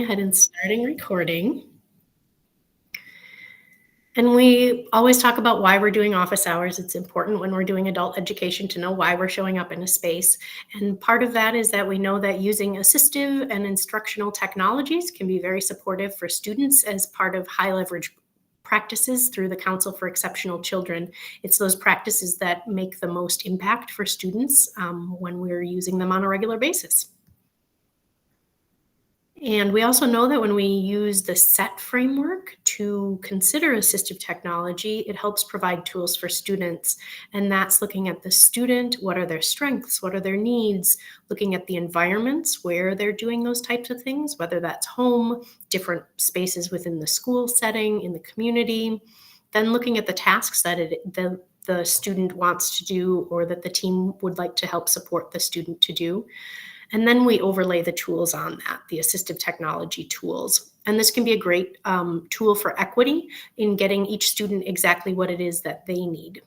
going ahead and starting recording. And we always talk about why we're doing office hours. It's important when we're doing adult education to know why we're showing up in a space. And part of that is that we know that using assistive and instructional technologies can be very supportive for students as part of high leverage practices through the Council for Exceptional Children. It's those practices that make the most impact for students when we're using them on a regular basis. And we also know that when we use the SET framework to consider assistive technology, it helps provide tools for students. And that's looking at the student, what are their strengths, what are their needs, looking at the environments where they're doing those types of things, whether that's home, different spaces within the school setting, in the community, then looking at the tasks that the student wants to do or that the team would like to help support the student to do. And then we overlay the tools on that, the assistive technology tools. And this can be a great tool for equity in getting each student exactly what it is that they need.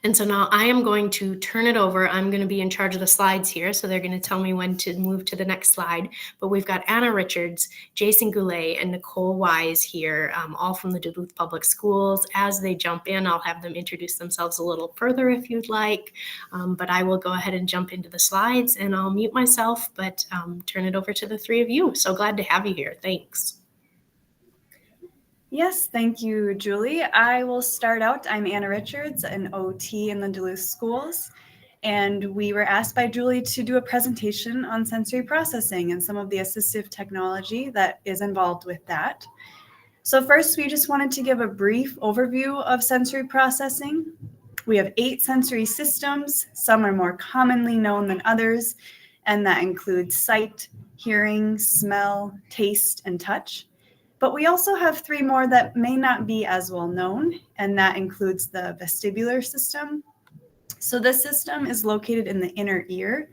And so now I am going to turn it over. I'm going to be in charge of the slides here, so they're going to tell me when to move to the next slide. But we've got Anna Richards, Jason Goulet, and Nicole Wise here, all from the Duluth Public Schools. As they jump in, I'll have them introduce themselves a little further if you'd like. But I will go ahead and jump into the slides, and I'll mute myself, but turn it over to the three of you. So glad to have you here. Thanks. Yes, thank you, Julie. I will start out. I'm Anna Richards, an OT in the Duluth schools, and we were asked by Julie to do a presentation on sensory processing and some of the assistive technology that is involved with that. So first, we just wanted to give a brief overview of sensory processing. We have 8 sensory systems. Some are more commonly known than others, and that includes sight, hearing, smell, taste, and touch. But we also have 3 more that may not be as well known, and that includes the vestibular system. So this system is located in the inner ear,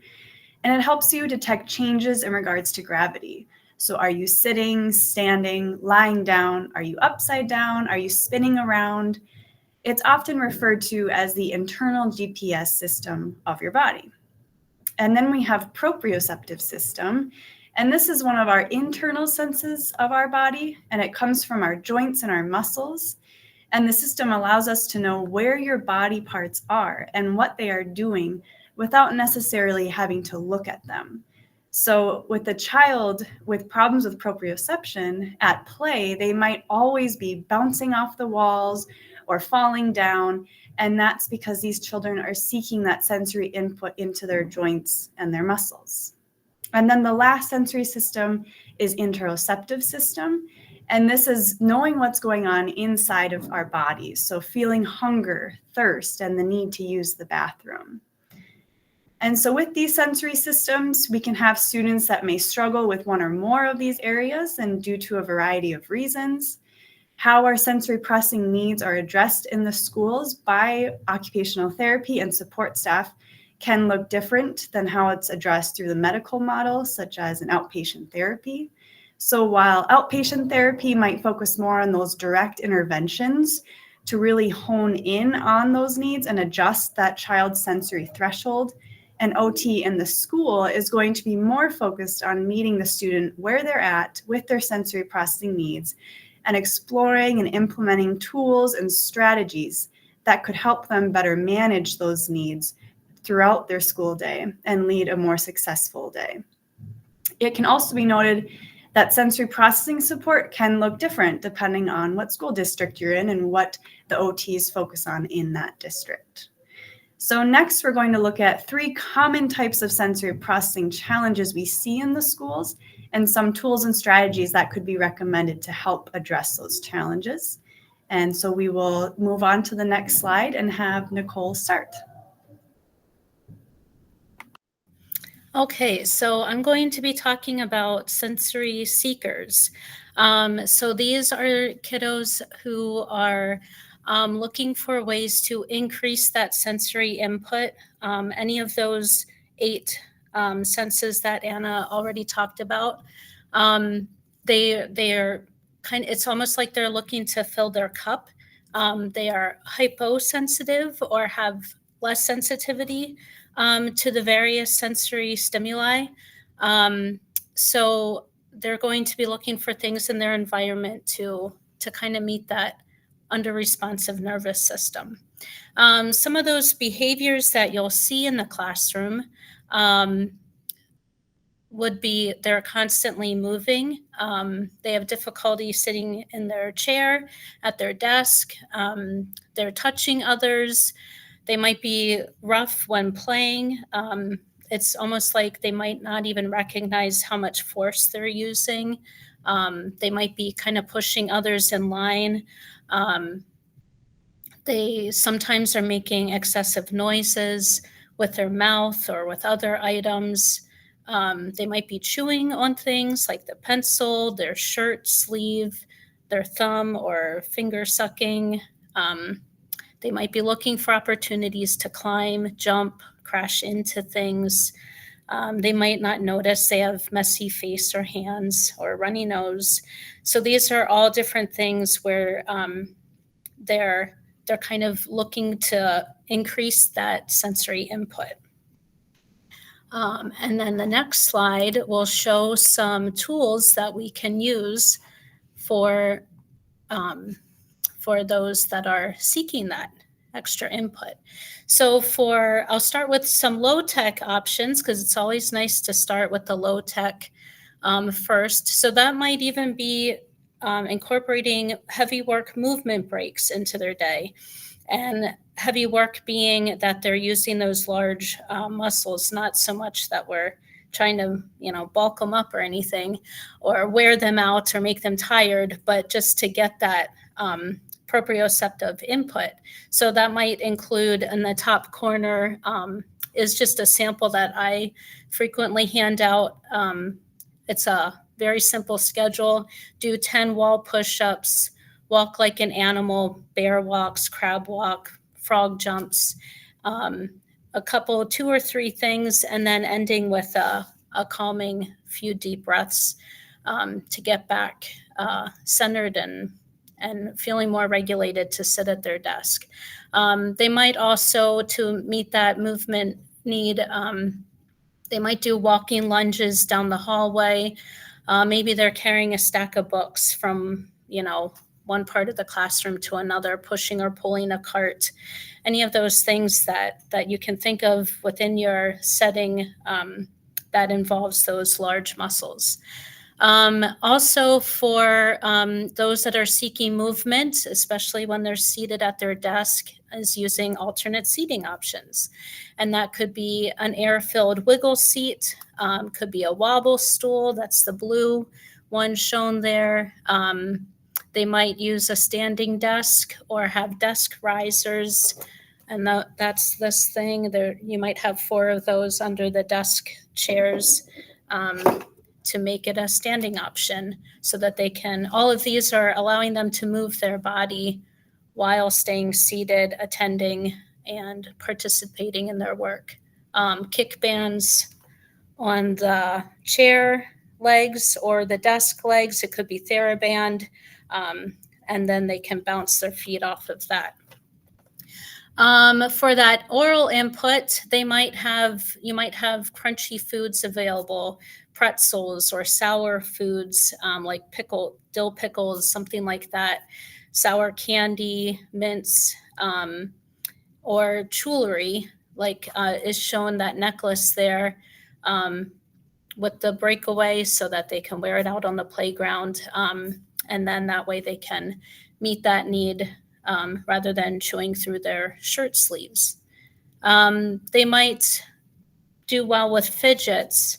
and it helps you detect changes in regards to gravity. So are you sitting, standing, lying down? Are you upside down? Are you spinning around? It's often referred to as the internal GPS system of your body. And then we have proprioceptive system. And this is one of our internal senses of our body, and it comes from our joints and our muscles. And the system allows us to know where your body parts are and what they are doing without necessarily having to look at them. So with a child with problems with proprioception at play, they might always be bouncing off the walls or falling down. And that's because these children are seeking that sensory input into their joints and their muscles. And then the last sensory system is interoceptive system. And this is knowing what's going on inside of our bodies. So feeling hunger, thirst, and the need to use the bathroom. And so with these sensory systems, we can have students that may struggle with one or more of these areas and due to a variety of reasons. How our sensory processing needs are addressed in the schools by occupational therapy and support staff can look different than how it's addressed through the medical model, such as an outpatient therapy. So while outpatient therapy might focus more on those direct interventions to really hone in on those needs and adjust that child's sensory threshold, an OT in the school is going to be more focused on meeting the student where they're at with their sensory processing needs and exploring and implementing tools and strategies that could help them better manage those needs throughout their school day and lead a more successful day. It can also be noted that sensory processing support can look different depending on what school district you're in and what the OTs focus on in that district. So next, we're going to look at 3 common types of sensory processing challenges we see in the schools and some tools and strategies that could be recommended to help address those challenges. And so we will move on to the next slide and have Nicole start. Okay, so I'm going to be talking about sensory seekers. So these are kiddos who are looking for ways to increase that sensory input. Any of those 8 senses that Anna already talked about, they are it's almost like they're looking to fill their cup. They are hyposensitive or have less sensitivity to the various sensory stimuli. So they're going to be looking for things in their environment to kind of meet that under responsive nervous system. Some of those behaviors that you'll see in the classroom would be they're constantly moving. They have difficulty sitting in their chair, at their desk. They're touching others. They might be rough when playing. It's almost like they might not even recognize how much force they're using. They might be kind of pushing others in line. They sometimes are making excessive noises with their mouth or with other items. They might be chewing on things like the pencil, their shirt sleeve, their thumb or finger sucking. They might be looking for opportunities to climb, jump, crash into things. They might not notice they have messy face or hands or runny nose. So these are all different things where they're kind of looking to increase that sensory input. And then the next slide will show some tools that we can use for those that are seeking that extra input. So I'll start with some low-tech options because it's always nice to start with the low-tech first. So that might even be incorporating heavy work movement breaks into their day. And heavy work being that they're using those large muscles, not so much that we're trying to, bulk them up or anything, or wear them out or make them tired, but just to get that proprioceptive input. So that might include in the top corner is just a sample that I frequently hand out. It's a very simple schedule. Do 10 wall push-ups, walk like an animal, bear walks, crab walk, frog jumps, a couple, 2 or 3 things, and then ending with a calming few deep breaths to get back centered and feeling more regulated to sit at their desk. They might also, to meet that movement need, they might do walking lunges down the hallway. Maybe they're carrying a stack of books from, one part of the classroom to another, pushing or pulling a cart. Any of those things that you can think of within your setting that involves those large muscles. Also for those that are seeking movement, especially when they're seated at their desk, is using alternate seating options. And that could be an air-filled wiggle seat, could be a wobble stool, that's the blue one shown there. They might use a standing desk or have desk risers. And that's this thing there. You might have 4 of those under the desk chairs to make it a standing option so that they can, all of these are allowing them to move their body while staying seated, attending, and participating in their work. Kick bands on the chair legs or the desk legs. It could be TheraBand, and then they can bounce their feet off of that. For that oral input, you might have crunchy foods available, pretzels or sour foods like dill pickles, something like that, sour candy, mints, or jewelry, like is shown that necklace there with the breakaway so that they can wear it out on the playground. And then that way they can meet that need rather than chewing through their shirt sleeves. They might do well with fidgets.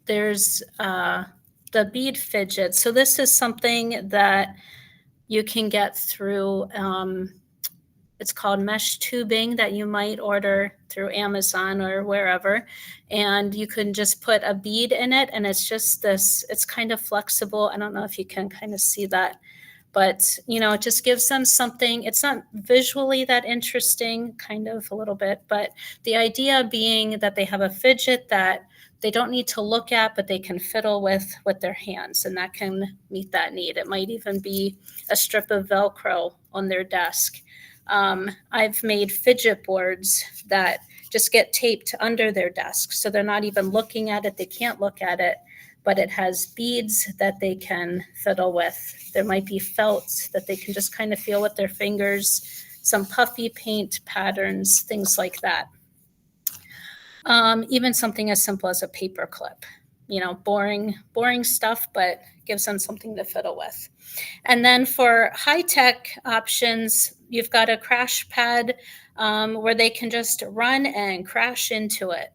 There's the bead fidget. So this is something that you can get through, it's called mesh tubing that you might order through Amazon or wherever. And you can just put a bead in it and it's just this, it's kind of flexible. I don't know if you can kind of see that, but it just gives them something. It's not visually that interesting, kind of a little bit, but the idea being that they have a fidget that they don't need to look at, but they can fiddle with their hands, and that can meet that need. It might even be a strip of Velcro on their desk. I've made fidget boards that just get taped under their desk, so they're not even looking at it. They can't look at it, but it has beads that they can fiddle with. There might be felt that they can just kind of feel with their fingers, some puffy paint patterns, things like that. Even something as simple as a paper clip, boring stuff, but gives them something to fiddle with. And then for high-tech options, you've got a crash pad where they can just run and crash into it.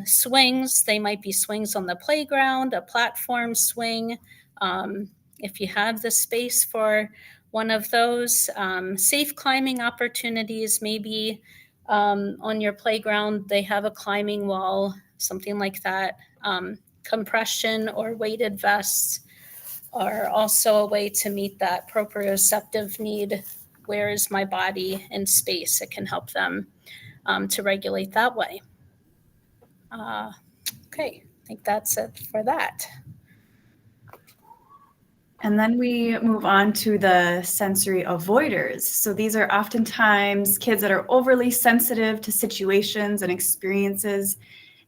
Swings, they might be swings on the playground, a platform swing. If you have the space for one of those, safe climbing opportunities, maybe on your playground, they have a climbing wall, something like that. Compression or weighted vests are also a way to meet that proprioceptive need. Where is my body in space? It can help them to regulate that way. Okay, I think that's it for that. And then we move on to the sensory avoiders. So these are oftentimes kids that are overly sensitive to situations and experiences,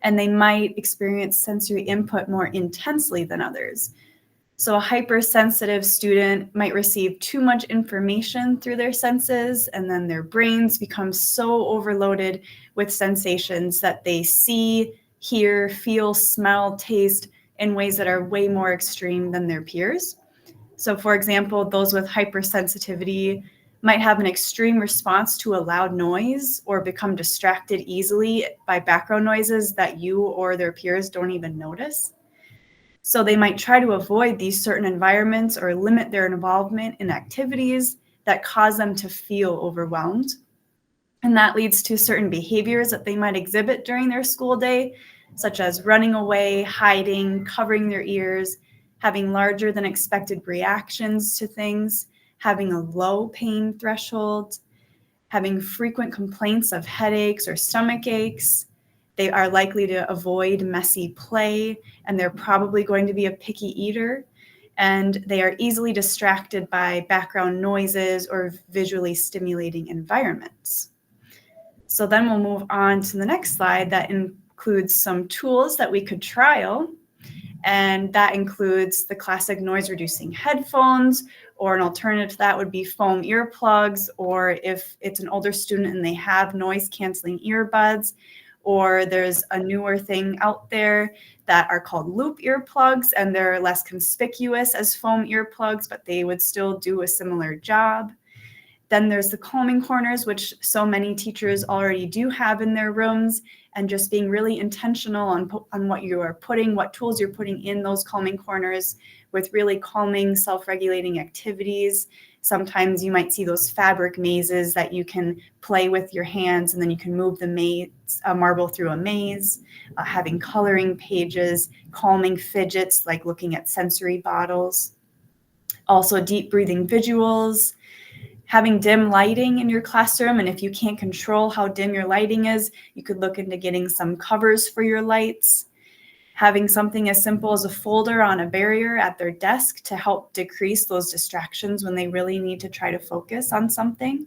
and they might experience sensory input more intensely than others. So a hypersensitive student might receive too much information through their senses, and then their brains become so overloaded with sensations that they see, hear, feel, smell, taste in ways that are way more extreme than their peers. So for example, those with hypersensitivity might have an extreme response to a loud noise or become distracted easily by background noises that you or their peers don't even notice. So they might try to avoid these certain environments or limit their involvement in activities that cause them to feel overwhelmed. And that leads to certain behaviors that they might exhibit during their school day, such as running away, hiding, covering their ears, having larger than expected reactions to things, having a low pain threshold, having frequent complaints of headaches or stomach aches. They are likely to avoid messy play, and they're probably going to be a picky eater. And they are easily distracted by background noises or visually stimulating environments. So then we'll move on to the next slide that includes some tools that we could trial. And that includes the classic noise reducing headphones, or an alternative to that would be foam earplugs, or if it's an older student and they have noise canceling earbuds, or there's a newer thing out there that are called loop earplugs, and they're less conspicuous as foam earplugs, but they would still do a similar job. Then there's the calming corners, which so many teachers already do have in their rooms, and just being really intentional on what you are putting, what tools you're putting in those calming corners with really calming, self-regulating activities. Sometimes you might see those fabric mazes that you can play with your hands, and then you can move the marble through a maze, having coloring pages, calming fidgets like looking at sensory bottles. Also deep breathing visuals, having dim lighting in your classroom. And if you can't control how dim your lighting is, you could look into getting some covers for your lights. Having something as simple as a folder on a barrier at their desk to help decrease those distractions when they really need to try to focus on something.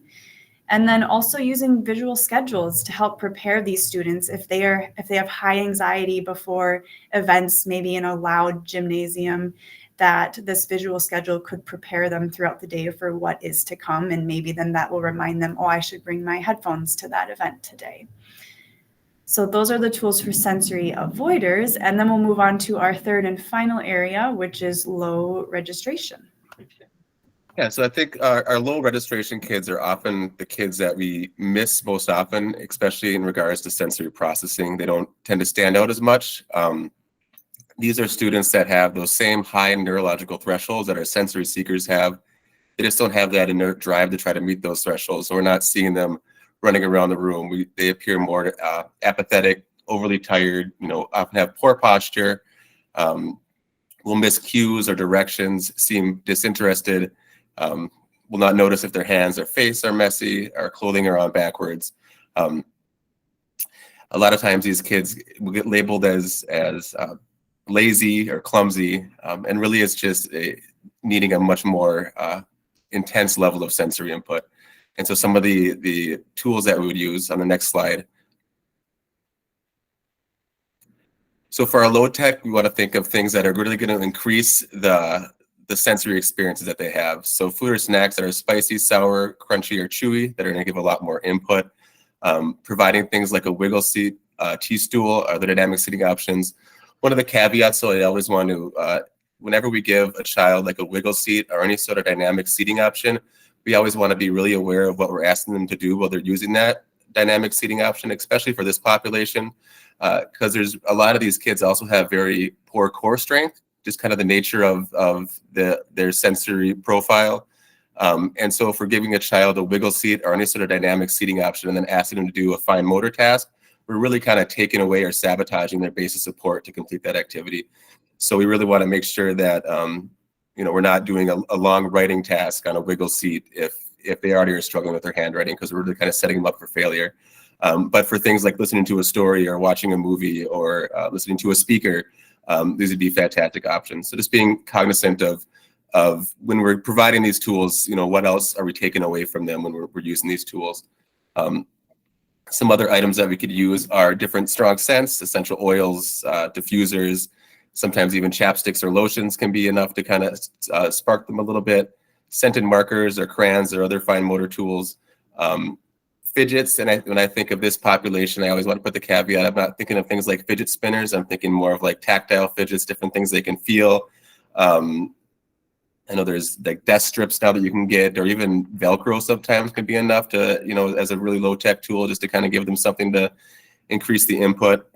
And then also using visual schedules to help prepare these students if they have high anxiety before events, maybe in a loud gymnasium, that this visual schedule could prepare them throughout the day for what is to come. And maybe then that will remind them, oh, I should bring my headphones to that event today. So those are the tools for sensory avoiders. And then we'll move on to our third and final area, which is low registration. Yeah, so I think our low registration kids are often the kids that we miss most often, especially in regards to sensory processing. They don't tend to stand out as much. These are students that have those same high neurological thresholds that our sensory seekers have. They just don't have that inert drive to try to meet those thresholds. So we're not seeing them running around the room. They appear more apathetic, overly tired, often have poor posture, will miss cues or directions, seem disinterested, will not notice if their hands or face are messy, or clothing are on backwards. A lot of times these kids will get labeled as lazy or clumsy, and really it's just needing a much more intense level of sensory input. And so some of the tools that we would use on the next slide So for our low tech, we want to think of things that are really going to increase the sensory experiences that they have. So food or snacks that are spicy, sour, crunchy, or chewy that are going to give a lot more input. Providing things like a wiggle seat, T-stool, or the dynamic seating options. One of the caveats, so I always want to, whenever we give a child like a wiggle seat or any sort of dynamic seating option, we always want to be really aware of what we're asking them to do while they're using that dynamic seating option, especially for this population, because there's a lot of these kids also have very poor core strength, just kind of the nature of their sensory profile. And so if we're giving a child a wiggle seat or any sort of dynamic seating option and then asking them to do a fine motor task, we're really kind of taking away or sabotaging their basic support to complete that activity. So we really want to make sure that we're not doing a long writing task on a wiggle seat if they already are struggling with their handwriting, because we're really kind of setting them up for failure. But for things like listening to a story or watching a movie or listening to a speaker, these would be fantastic options. So just being cognizant of when we're providing these tools, what else are we taking away from them when we're using these tools? Some other items that we could use are different strong scents, essential oils, diffusers, sometimes even chapsticks or lotions can be enough to kind of spark them a little bit. Scented markers or crayons or other fine motor tools. Fidgets, and when I think of this population, I always want to put the caveat, I'm not thinking of things like fidget spinners, I'm thinking more of like tactile fidgets, different things they can feel. I know there's like desk strips now that you can get, or even Velcro sometimes can be enough to, as a really low tech tool, just to kind of give them something to increase the input.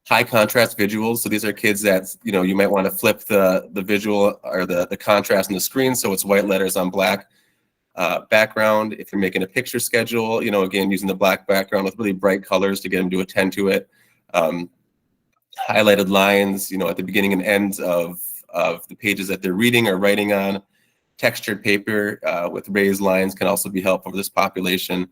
High contrast visuals. So these are kids that, you might want to flip the visual or the contrast on the screen so it's white letters on black background. If you're making a picture schedule, again, using the black background with really bright colors to get them to attend to it. Highlighted lines, at the beginning and ends of the pages that they're reading or writing on. Textured paper with raised lines can also be helpful for this population.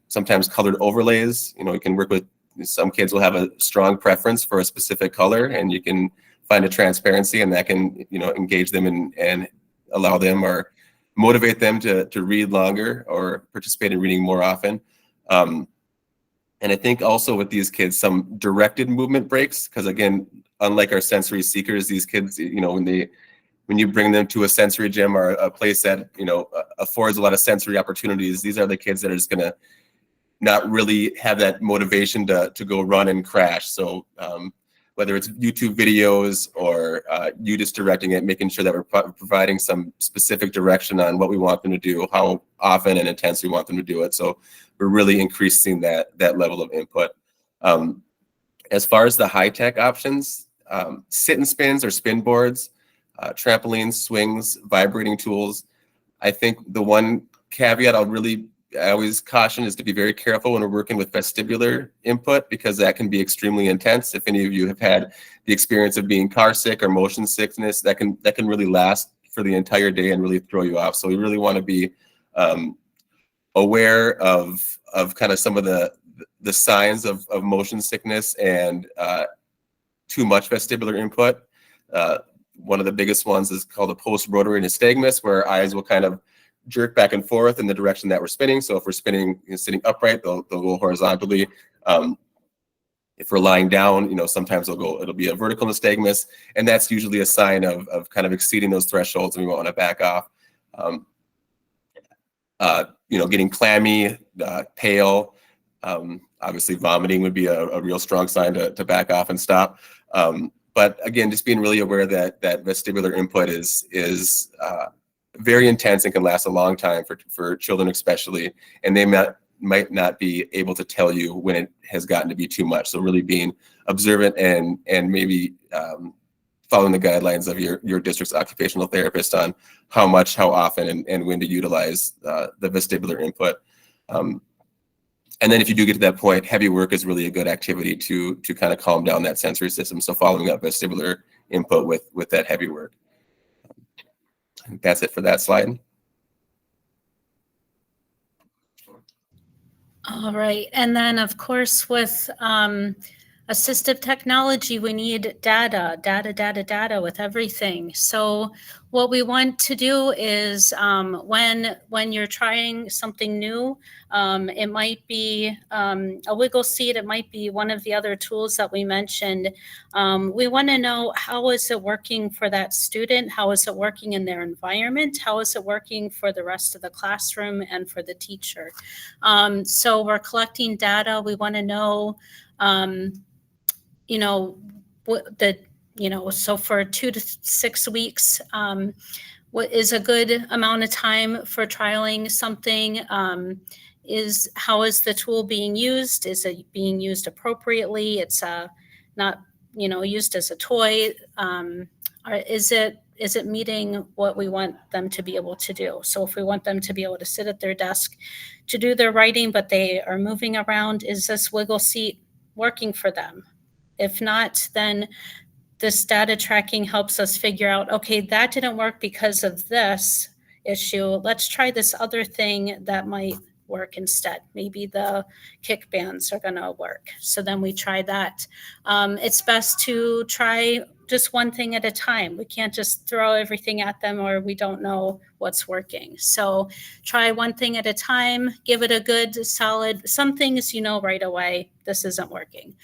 Sometimes colored overlays, you can work with, some kids will have a strong preference for a specific color, and you can find a transparency, and that can, engage them and allow them or motivate them to read longer or participate in reading more often. And I think also with these kids, some directed movement breaks, because again, unlike our sensory seekers, these kids, when you bring them to a sensory gym or a place that, affords a lot of sensory opportunities, these are the kids that are just gonna not really have that motivation to go run and crash. So whether it's YouTube videos or you just directing it, making sure that we're providing some specific direction on what we want them to do, how often and intense we want them to do it. So we're really increasing that level of input. As far as the high-tech options, sit and spins or spin boards, trampolines, swings, vibrating tools. I think the one caveat I always caution is to be very careful when we're working with vestibular input, because that can be extremely intense. If any of you have had the experience of being car sick or motion sickness, that can really last for the entire day and really throw you off. So we really want to be aware of kind of some of the signs of motion sickness and too much vestibular input. One of the biggest ones is called a post-rotary nystagmus, where eyes will kind of jerk back and forth in the direction that we're spinning. So if we're spinning, sitting upright, they'll go horizontally. If we're lying down, sometimes it'll be a vertical nystagmus, and that's usually a sign of kind of exceeding those thresholds, and we want to back off. Getting clammy, pale, obviously vomiting would be a real strong sign to back off and stop. But again, just being really aware that vestibular input is very intense and can last a long time for children especially, and they might not be able to tell you when it has gotten to be too much. So really being observant and maybe following the guidelines of your district's occupational therapist on how much, how often, and when to utilize the vestibular input. And then if you do get to that point, heavy work is really a good activity to kind of calm down that sensory system. So following up vestibular input with that heavy work. I think that's it for that slide. All right. And then, of course, with Assistive technology, we need data with everything. So what we want to do is when you're trying something new, it might be a wiggle seat, it might be one of the other tools that we mentioned. We want to know, how is it working for that student? How is it working in their environment? How is it working for the rest of the classroom and for the teacher? So we're collecting data. We want to know what the, so for 2 to 6 weeks, what is a good amount of time for trialing something? How is the tool being used? Is it being used appropriately? It's not, used as a toy. Or is it meeting what we want them to be able to do? So if we want them to be able to sit at their desk to do their writing, but they are moving around, is this wiggle seat working for them? If not, then this data tracking helps us figure out, okay, that didn't work because of this issue. Let's try this other thing that might work instead. Maybe the kick bands are going to work. So then we try that. It's best to try just one thing at a time. We can't just throw everything at them, or we don't know what's working. So try one thing at a time, give it a good solid, some things right away, this isn't working.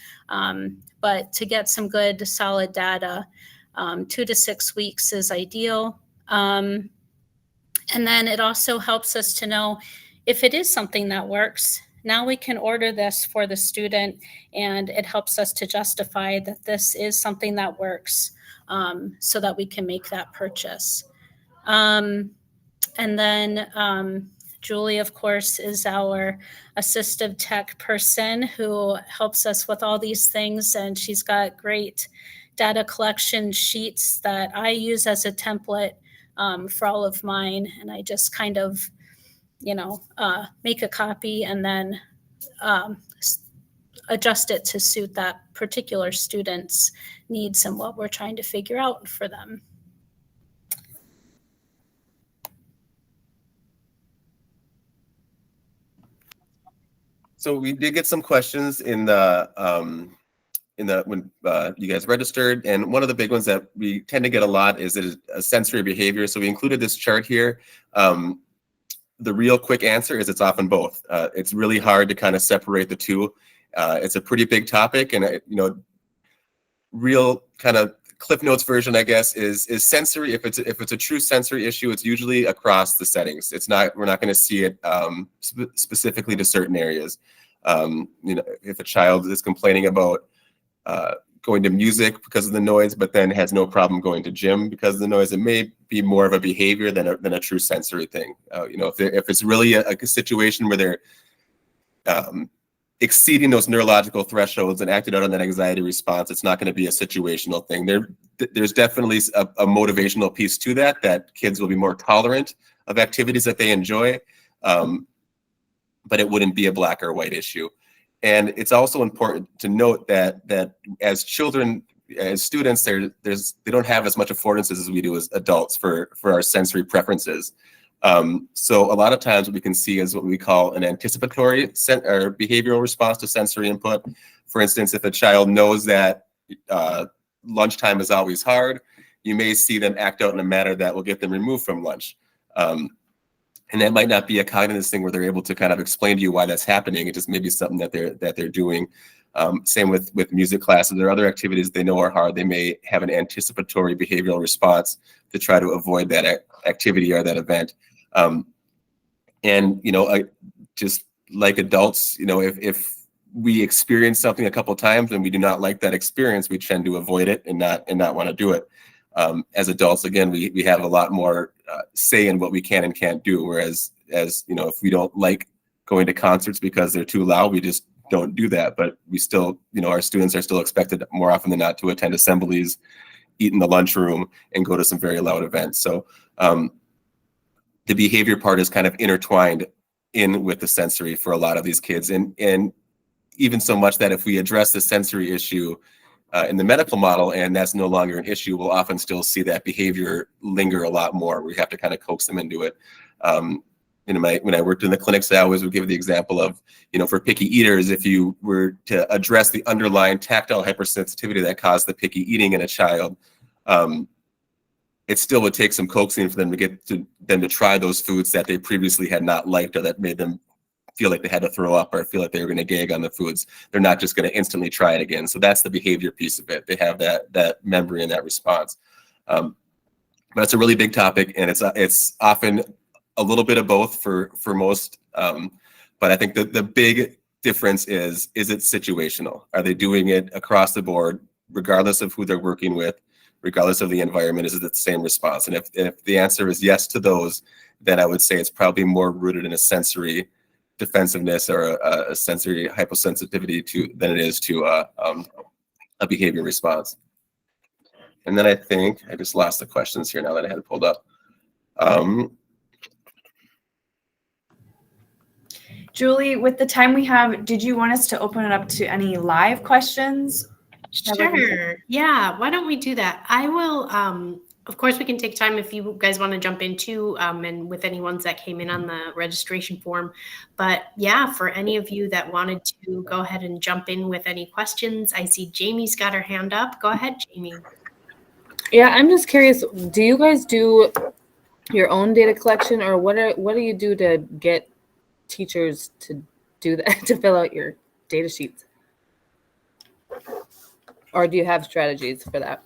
But to get some good solid data, 2 to 6 weeks is ideal. And then it also helps us to know if it is something that works. Now we can order this for the student, and it helps us to justify that this is something that works, so that we can make that purchase. And then Julie, of course, is our assistive tech person who helps us with all these things, and she's got great data collection sheets that I use as a template for all of mine, and I just kind of make a copy and then adjust it to suit that particular student's needs and what we're trying to figure out for them. So we did get some questions in the when you guys registered, and one of the big ones that we tend to get a lot is a sensory behavior. So we included this chart here. The real quick answer is it's often both. It's really hard to kind of separate the two. It's a pretty big topic, and real kind of Cliff Notes version, I guess, is sensory. If it's a true sensory issue, it's usually across the settings. It's not, we're not going to see it specifically to certain areas. If a child is complaining about going to music because of the noise, but then has no problem going to gym because of the noise, it may be more of a behavior than a true sensory thing. If it's really a situation where they're exceeding those neurological thresholds and acting out on that anxiety response, it's not going to be a situational thing. There's definitely a motivational piece to that kids will be more tolerant of activities that they enjoy, but it wouldn't be a black or white issue. And it's also important to note that as children, as students, they don't have as much affordances as we do as adults for our sensory preferences. So a lot of times what we can see is what we call an anticipatory or behavioral response to sensory input. For instance, if a child knows that lunchtime is always hard, you may see them act out in a manner that will get them removed from lunch. And that might not be a cognitive thing where they're able to kind of explain to you why that's happening. It just may be something that they're doing. Same with music classes or other activities they know are hard. They may have an anticipatory behavioral response to try to avoid that activity or that event. Just like adults, if we experience something a couple of times and we do not like that experience, we tend to avoid it and not want to do it. As adults, again, we have a lot more say in what we can and can't do. Whereas, if we don't like going to concerts because they're too loud, we just don't do that. But we still, our students are still expected more often than not to attend assemblies, eat in the lunchroom, and go to some very loud events. So the behavior part is kind of intertwined in with the sensory for a lot of these kids. And even so much that if we address the sensory issue in the medical model and that's no longer an issue, we'll often still see that behavior linger a lot more. We have to kind of coax them into it. when I worked in the clinics, I always would give the example of, for picky eaters, if you were to address the underlying tactile hypersensitivity that caused the picky eating in a child, it still would take some coaxing for them to get them to try those foods that they previously had not liked, or that made them feel like they had to throw up or feel like they were going to gag on the foods. They're not just going to instantly try it again. So that's the behavior piece of it. They have that memory and that response. But it's a really big topic, and it's often a little bit of both for most. But I think the big difference is it situational? Are they doing it across the board, regardless of who they're working with, regardless of the environment? Is it the same response? And if the answer is yes to those, then I would say it's probably more rooted in a sensory defensiveness or a sensory hyposensitivity than it is to a behavior response. And then I think I just lost the questions here now that I had it pulled up. Julie, with the time we have, did you want us to open it up to any live questions? Sure. Yeah. Why don't we do that? I will, of course, we can take time if you guys want to jump in too, and with any ones that came in on the registration form. But yeah, for any of you that wanted to go ahead and jump in with any questions, I see Jamie's got her hand up. Go ahead, Jamie. Yeah, I'm just curious, do you guys do your own data collection, or what do you do to get teachers to do that, to fill out your data sheets? Or do you have strategies for that?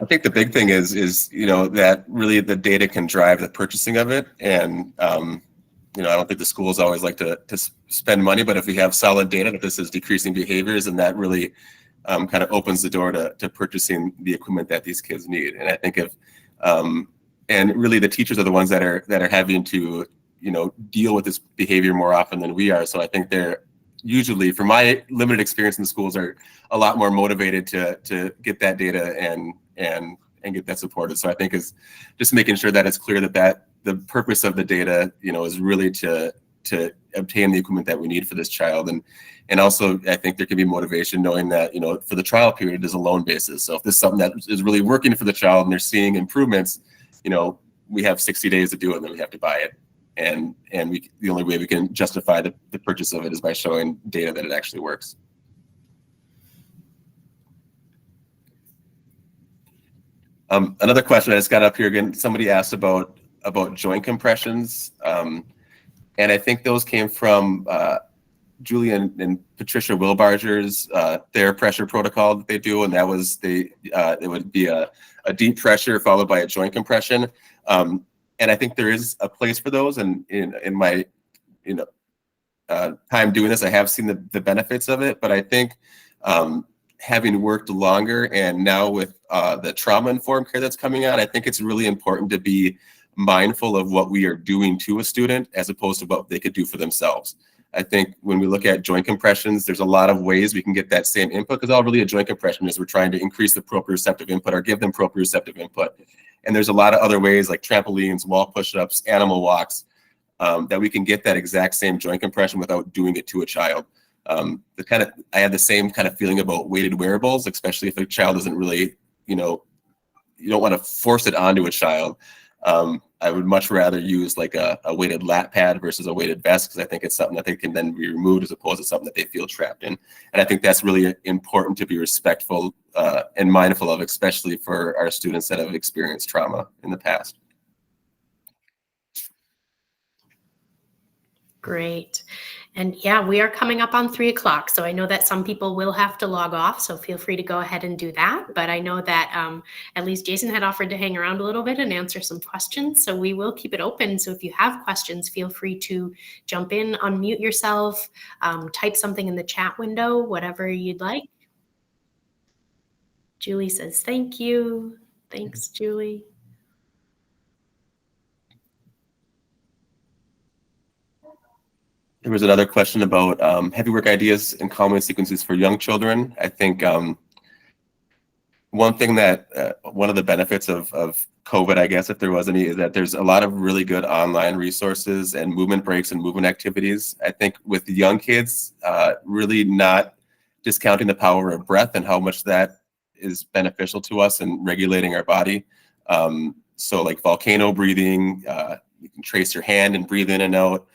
I think the big thing is that really the data can drive the purchasing of it. And, I don't think the schools always like to spend money, but if we have solid data that this is decreasing behaviors, and that really kind of opens the door to purchasing the equipment that these kids need. And I think and really the teachers are the ones that are having to, deal with this behavior more often than we are. So I think they're usually, from my limited experience in the schools, are a lot more motivated to get that data and get that supported. So I think is just making sure that it's clear that the purpose of the data, is really to obtain the equipment that we need for this child. And also I think there can be motivation knowing that, for the trial period is a loan basis. So if this is something that is really working for the child and they're seeing improvements, we have 60 days to do it, and then we have to buy it. And the only way we can justify the purchase of it is by showing data that it actually works. Another question I just got up here again, somebody asked about joint compressions. And I think those came from Julie and Patricia Wilbarger's their pressure protocol that they do. And that was it would be a deep pressure followed by a joint compression. And I think there is a place for those. And in my time doing this, I have seen the benefits of it. But I think having worked longer and now with the trauma-informed care that's coming out, I think it's really important to be mindful of what we are doing to a student as opposed to what they could do for themselves. I think when we look at joint compressions, there's a lot of ways we can get that same input, because all really a joint compression is we're trying to increase the proprioceptive input or give them proprioceptive input. And there's a lot of other ways like trampolines, wall push-ups, animal walks, that we can get that exact same joint compression without doing it to a child. I had the same kind of feeling about weighted wearables, especially if a child isn't really, you don't want to force it onto a child. I would much rather use like a weighted lap pad versus a weighted vest, because I think it's something that they can then be removed as opposed to something that they feel trapped in. And I think that's really important to be respectful and mindful of, especially for our students that have experienced trauma in the past. Great. And yeah, we are coming up on 3 o'clock. So I know that some people will have to log off. So feel free to go ahead and do that. But I know that at least Jason had offered to hang around a little bit and answer some questions. So we will keep it open. So if you have questions, feel free to jump in, unmute yourself, type something in the chat window, whatever you'd like. Julie says, thank you. Thanks, Julie. There was another question about heavy work ideas and calming sequences for young children. I think one thing that one of the benefits of COVID, I guess, if there was any, is that there's a lot of really good online resources and movement breaks and movement activities. I think with the young kids, really not discounting the power of breath and how much that is beneficial to us in regulating our body. So like volcano breathing, you can trace your hand and breathe in and out.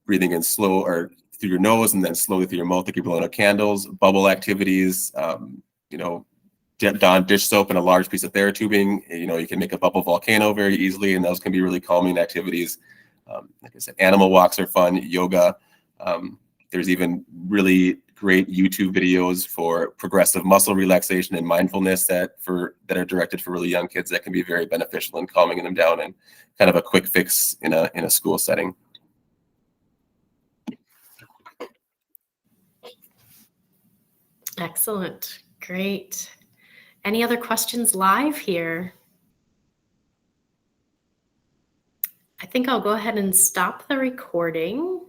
Breathing in slow or through your nose and then slowly through your mouth like you're blowing out candles. Bubble activities. Dawn dish soap and a large piece of therapy. You can make a bubble volcano very easily, and those can be really calming activities. Like I said, animal walks are fun. Yoga. There's even really great YouTube videos for progressive muscle relaxation and mindfulness that are directed for really young kids that can be very beneficial in calming them down and kind of a quick fix in a school setting. Excellent. Great. Any other questions live here? I think I'll go ahead and stop the recording.